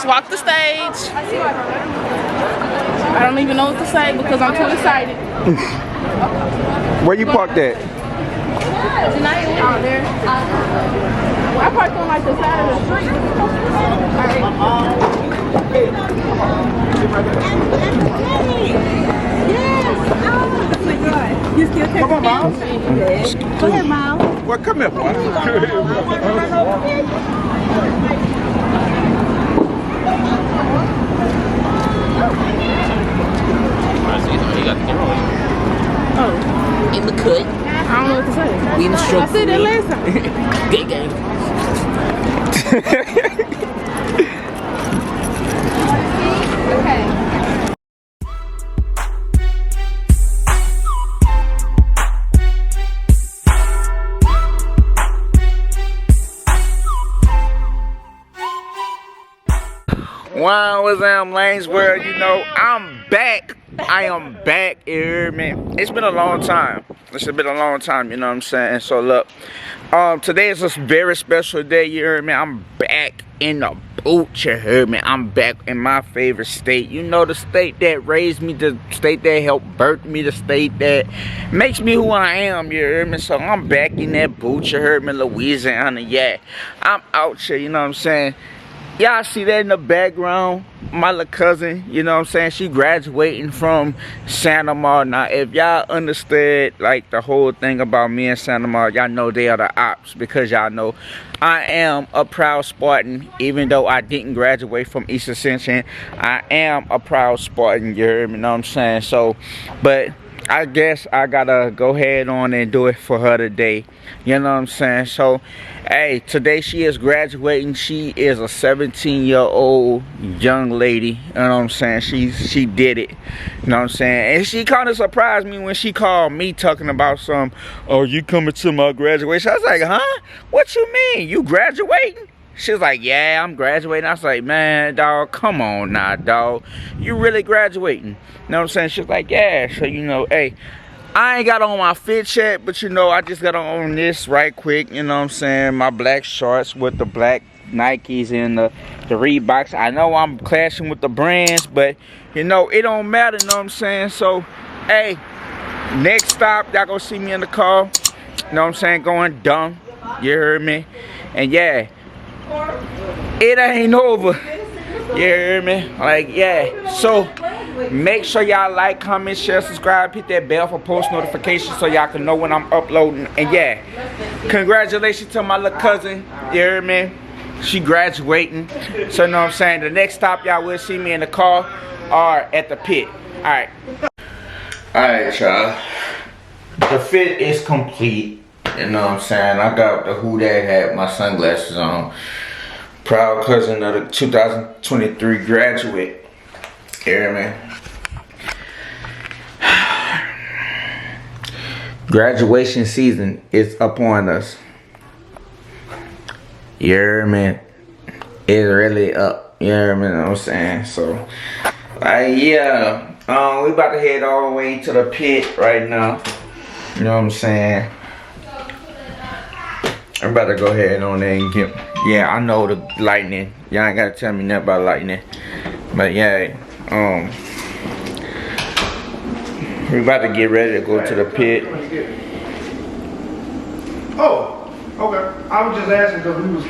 walk the stage. I don't even know what to say because I'm too excited. Where you parked at? Tonight out there. I parked on like the side of the street. Yes! Oh my God. You still take Come on, Miles. Go ahead, Miles. Well, come here, boy. Oh. In the cut. I don't know what to say. We in the stroke. I said that last time. Good game. Okay. Wow, what's up, Lane's World? You know, I'm back. I am back, you hear me? It's been a long time. It's been a long time, you know what I'm saying? So look, today is a very special day, you hear me? I'm back in the boot, you heard me? I'm back in my favorite state. You know, the state that raised me, the state that helped birth me, the state that makes me who I am, you heard me? So I'm back in that boot, you heard me? Louisiana, yeah. I'm out here, you know what I'm saying? Y'all see that in the background? My little cousin, you know what I'm saying? She graduating from Santa Mar. Now, if y'all understood, like, the whole thing about me and Santa Mar, y'all know they are the ops. Because y'all know I am a proud Spartan. Even though I didn't graduate from East Ascension, I am a proud Spartan. You heard me? Know what I'm saying? So, but I guess I gotta go ahead on and do it for her today. You know what I'm saying? So, hey, today she is graduating. She is a 17-year-old young lady. You know what I'm saying? She did it. You know what I'm saying? And she kind of surprised me when she called me talking about some, oh, you coming to my graduation? I was like, huh? What you mean? You graduating? She was like, yeah, I'm graduating. I was like, man, dog, come on now, dog. You really graduating? You know what I'm saying? She was like, yeah. So, you know, hey, I ain't got on my fit yet, but, you know, I just got on this right quick. You know what I'm saying? My black shorts with the black Nikes and the Reeboks. I know I'm clashing with the brands, but, you know, it don't matter. You know what I'm saying? So, hey, next stop, y'all gonna see me in the car. You know what I'm saying? Going dumb. You heard me? And, yeah. It ain't over. You hear me? Like, yeah. So make sure y'all like, comment, share, subscribe, hit that bell for post notifications so y'all can know when I'm uploading. And yeah, congratulations to my little cousin. You hear me? She graduating. So you know what I'm saying? The next stop y'all will see me in the car or at the pit. Alright. Alright, y'all. The fit is complete. You know what I'm saying? I got the Who That hat, my sunglasses on. Proud cousin of the 2023 graduate. You hear me? Graduation season is upon us. You hear me? It's really up. You hear me? You know what I'm saying? So, yeah. We about to head all the way to the pit right now. You know what I'm saying? I'm about to go ahead on there and get, yeah, I know the lightning. Y'all ain't gotta tell me nothing about lightning. But yeah, we about to get ready to go to the pit. Oh, okay. I was just asking because we was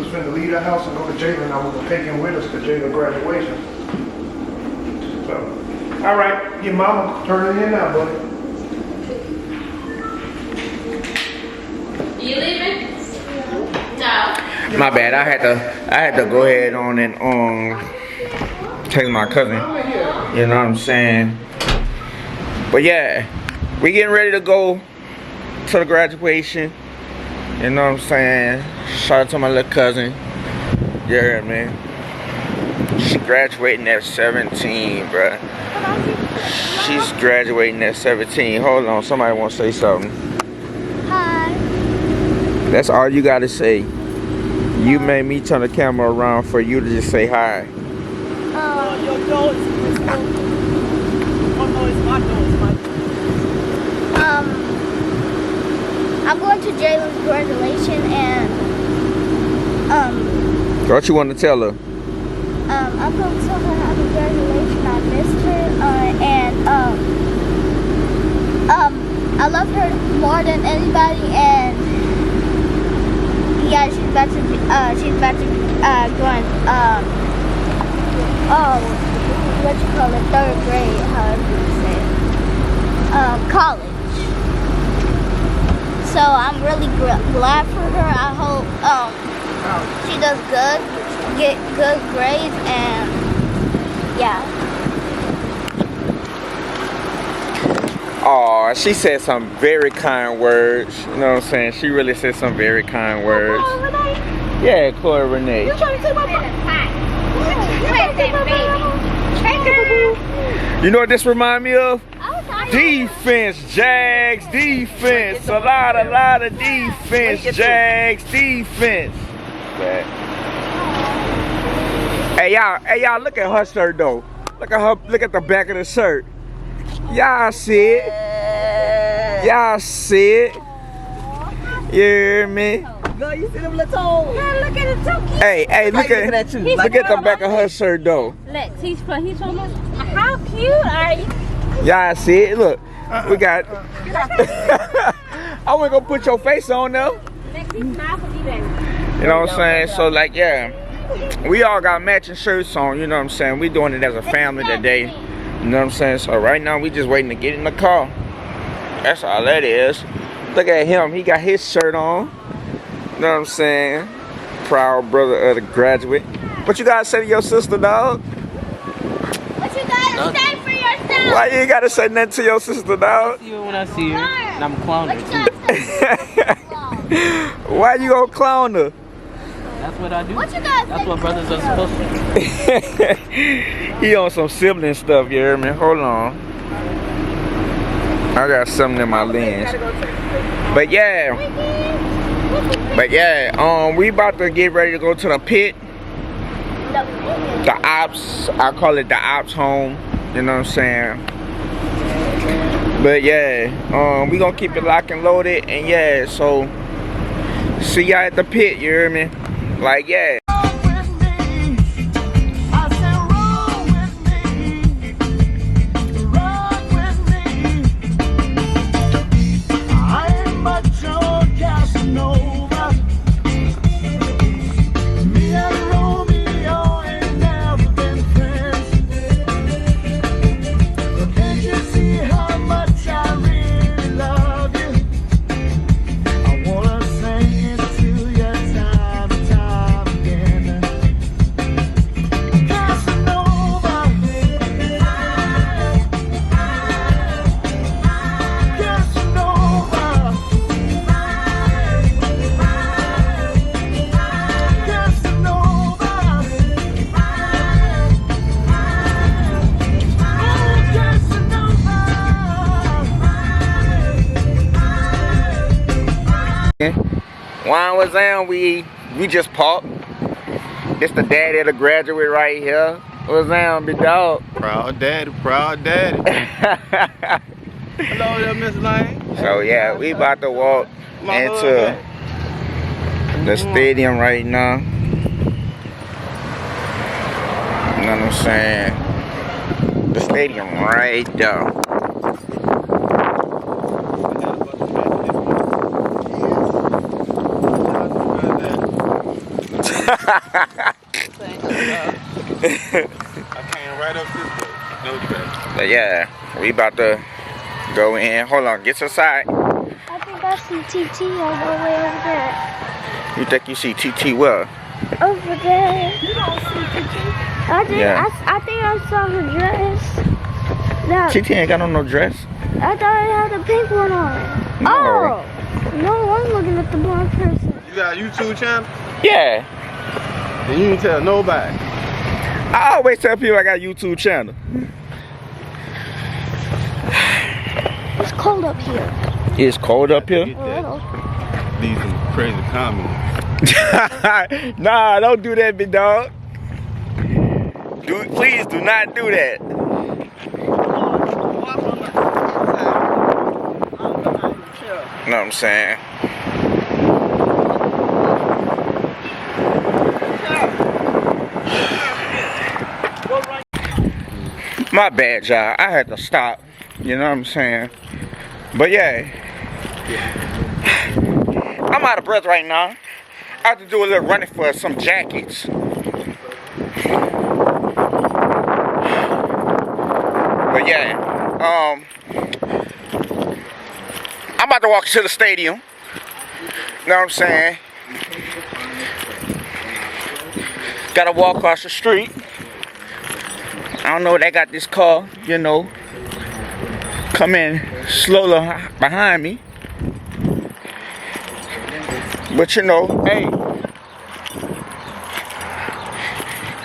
finna leave the house and go to Jalen. I was gonna take him with us to Jalen graduation. So, all right, your mama turning in now, buddy. You leaving? No. My bad. I had to go ahead on and take my cousin. You know what I'm saying? But yeah, we getting ready to go to the graduation. You know what I'm saying? Shout out to my little cousin. You heard me? She graduating at 17, bruh. She's graduating at 17. Hold on, somebody want to say something. Hi. That's all you gotta say. You made me turn the camera around for you to just say hi. I'm going to Jalen's graduation and What you want to tell her? I'm going to tell her happy graduation. I missed her, and I love her more than anybody. And yeah, she's about to join what you call it, 3rd grade, however you say it, college. So I'm really glad for her. I hope she does good, get good grades, and yeah. Oh, she said some very kind words. You know what I'm saying? She really said some very kind words. Yeah, Chloe Renee. You trying to take my You know what this remind me of? Defense, Jags, defense. A lot of defense, Jags, defense. Hey y'all, look at her shirt though. Look at the back of the shirt. Y'all see it? Y'all see it? You hear me? Girl, you see them little toes? Yeah, look at it, so cute. Hey, look at the back of her shirt though. Lex, he's showing us. How cute are you? Y'all see it? Look, we got. I wasn't gonna put your face on them. Lex, he's not for me, baby. You know what I'm saying? So like, yeah, we all got matching shirts on. You know what I'm saying? We doing it as a family today. You know what I'm saying? So right now we just waiting to get in the car. That's all that is. Look at him. He got his shirt on. You know what I'm saying? Proud brother of the graduate. What you gotta say to your sister, dog? What you gotta say for yourself? Why you ain't gotta say nothing to your sister, dog? See her when I see her, and I'm clowning What her you too. gotta say? Why you gonna clown her? That's what I do. What you gotta That's say what for brothers are yourself? supposed to do. He on some sibling stuff, you hear me? Hold on. I got something in my lens. But yeah, we about to get ready to go to the pit. The ops, I call it the ops home. You know what I'm saying? But yeah, we gonna keep it locked and loaded, and yeah, so see y'all at the pit, you hear me? Like, yeah. Wine was down, we just popped. This the daddy of the graduate right here. What's down, big dog? Proud daddy, proud daddy. Hello there, Miss Lane. So yeah, we about to walk into the stadium right now. You know what I'm saying? The stadium right there. I came right up this way. No traffic. But yeah, we about to go in. Hold on, get to the side. I think I see TT all the way over there. You think you see TT well? Over there. You don't see TT? I think I saw her dress. That, TT ain't got on no dress. I thought it had a pink one on. No. Oh! No, I'm looking at the blonde person. You got a YouTube channel? Yeah. And you didn't tell nobody. I always tell people I got a YouTube channel. It's cold up here. It's cold up here? Get A little. that. These some crazy comments. Nah, don't do that, big dog. Please do not do that. You know what I'm saying? My bad, y'all. I had to stop. You know what I'm saying? But yeah. I'm out of breath right now. I have to do a little running for some jackets. But yeah. I'm about to walk to the stadium. You know what I'm saying? Gotta walk across the street. I don't know, they got this car, you know, coming slowly behind me. But you know, hey,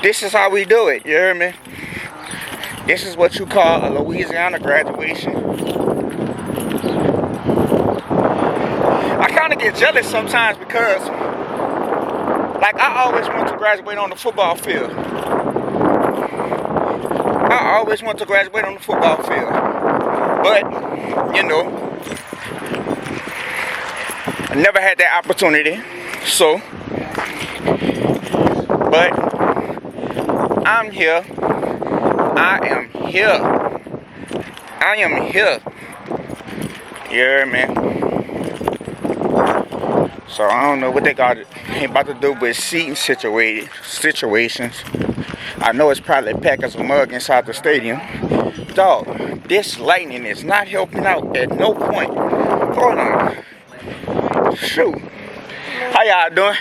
this is how we do it, you hear me? This is what you call a Louisiana graduation. I kind of get jealous sometimes because, like, I always want to graduate on the football field. I always want to graduate on the football field. But, you know, I never had that opportunity. So, but I'm here. I am here. I am here. You hear me? So I don't know what they about to do with seating situations. I know it's probably packed as a mug inside the stadium. Dog, this lightning is not helping out at no point. Hold on. Shoot. How y'all doing?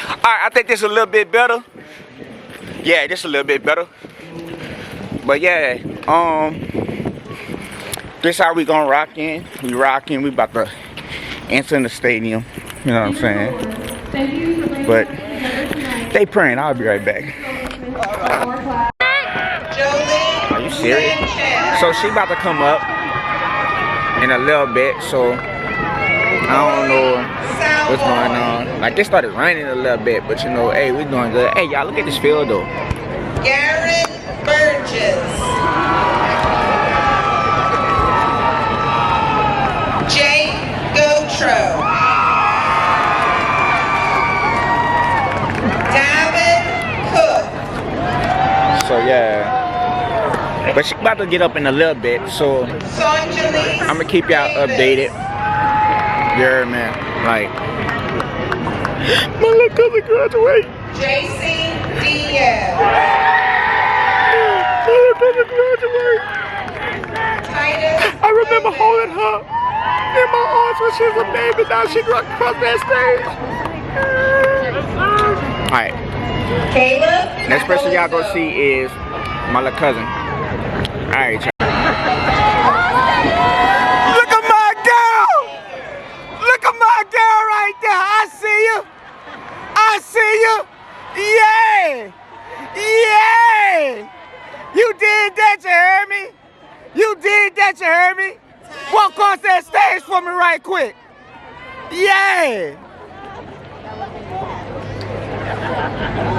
Alright, I think this is a little bit better. Yeah, this is a little bit better. But yeah, this how we gonna rock in. We rocking. We about to enter in the stadium. You know what I'm saying? But they praying. I'll be right back. Are you serious? So she about to come up in a little bit. So I don't know what's going on. Like, it started raining a little bit, but you know, hey, we doing good. Hey, y'all, look at this field though. Garrett Burgess. Jake Gotro. David Cook. So yeah. But she about to get up in a little bit, so I'm gonna keep y'all updated. Yeah, man. Like, my little cousin graduate. JC Diaz. My little cousin graduate. Titus. I remember holding her in my arms when she was a baby. Now she grew across that stage. Alright. Caleb. Next person y'all gonna see is my little cousin. Alright, y'all. Look at my girl! Look at my girl right there! I see you! I see you! Yeah! Yeah! You did that, you heard me? You did that, you heard me? Walk across that stage for me right quick. Yeah!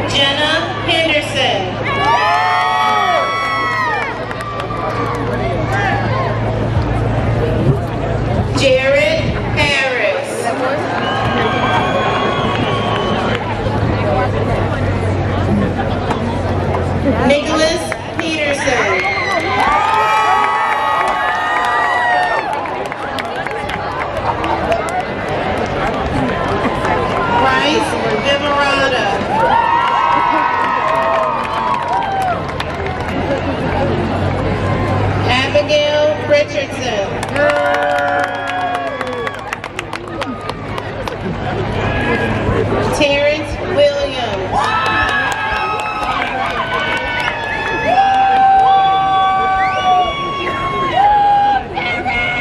Jenna Henderson. Jared Harris. Nicholas Peterson. Bryce Viverata. Abigail Richardson. Terrence Williams.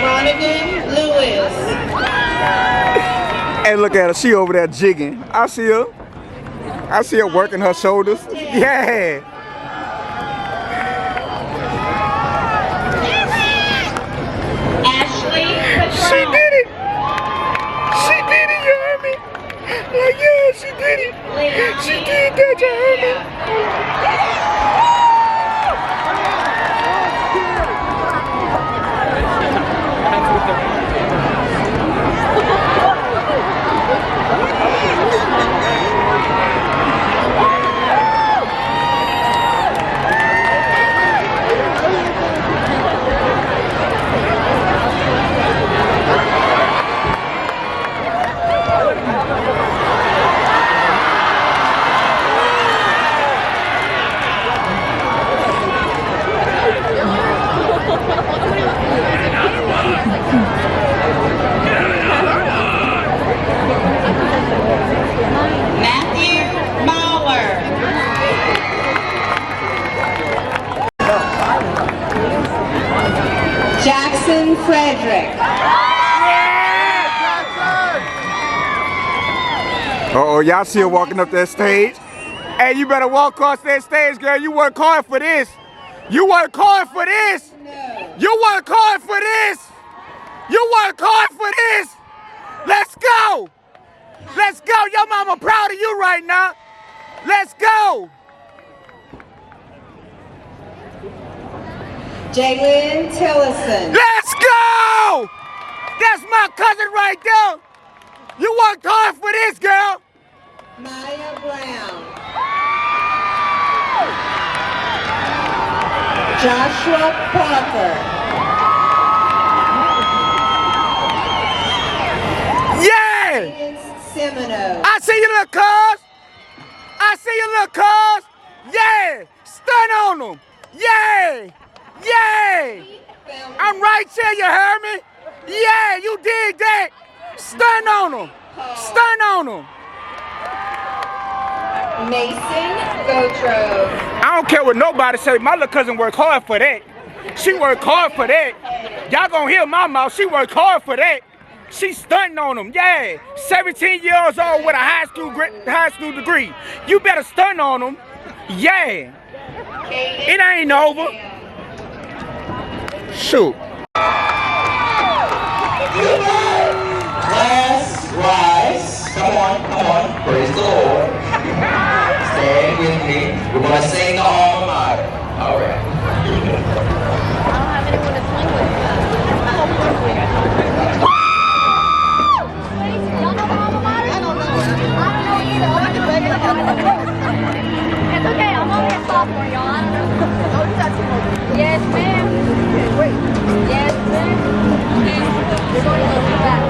Monaghan Lewis. Hey, look at her. She over there jigging. I see her. I see her working her shoulders. Yeah. Ashley She did it. She did it, you heard me? Like, yeah, she did it. She did that, you heard me? Uh-oh, y'all see her walking up that stage? Hey, you better walk across that stage, girl. You work hard for this. You work hard for this. You work hard for this. You work hard for this. Let's go. Let's go. Your mama proud of you right now. Let's go. Jalen Tillison. Let's go. That's my cousin right there. You worked hard for this, girl. Maya Brown. Joshua Parker. Yeah. Semino. I see you, little cuz. I see you, little cuz. Yeah. Stun on them. Yeah. Yeah. I'm right here, you heard me? Yeah, you did that. Stun on them. Stun on them. Mason Gotro. I don't care what nobody say. My little cousin worked hard for that. She worked hard for that. Y'all gonna hear my mouth. She worked hard for that. She stunting on them. Yeah. 17 years old with a high school degree. You better stun on them. Yeah. It ain't over. Shoot. Class, rise. Come on. Praise the Lord. Stand with me. We're going to sing the alma mater. All right. I don't have anyone to swing with. Y'all know the alma mater? I don't know either. It's okay, I'm only a sophomore, y'all. I don't know. Yes, ma'am. Yes, ma'am. We're going to go back.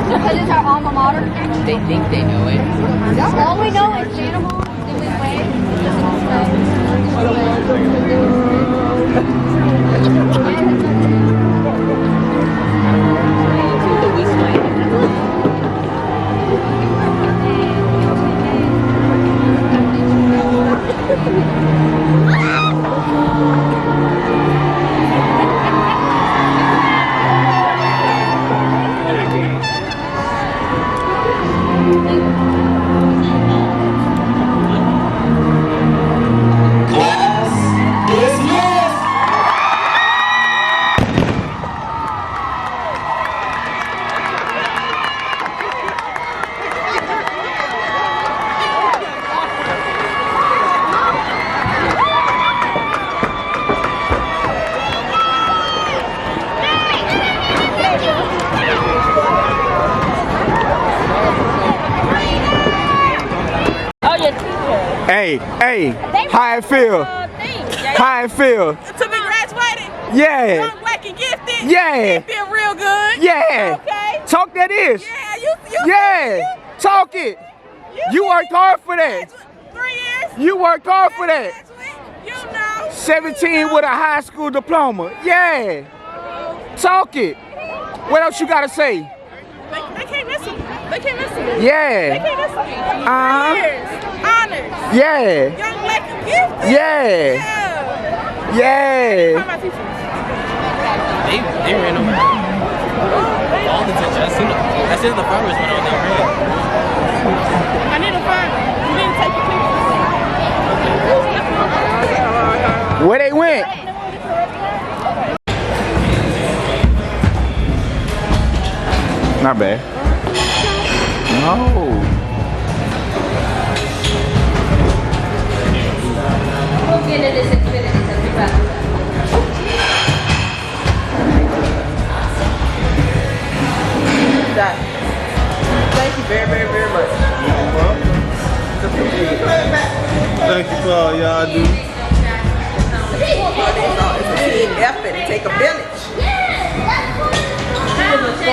Because it's our alma mater. They think they know it. All we know is Janimon, then we wave. Hey, how it feel? How it feel? To be graduated? Yeah. Young, black, and gifted? Yeah. It feel real good? Yeah. Okay. Talk that is. Yeah, you Yeah. Talk it. You worked hard for that. 3 years? You worked hard for that. You know. 17 with a high school diploma. Yeah. Talk it. What else you gotta say? They can't miss me. They can't miss me. Yeah. They can't miss me. Uh-huh. 3 years. Honors. Yeah. Young, black, and gifted. Yeah. Yeah. Yeah. How my teachers? They ran over all the teachers. I seen the farmers went on there ran. I need to find them. You need to take your pictures. Where they went? Not bad. No. We'll get into this Xfinity as we wrap up. Thank you very, very, very much. Thank you for all y'all do. It's a team effort. It take a village. is a story.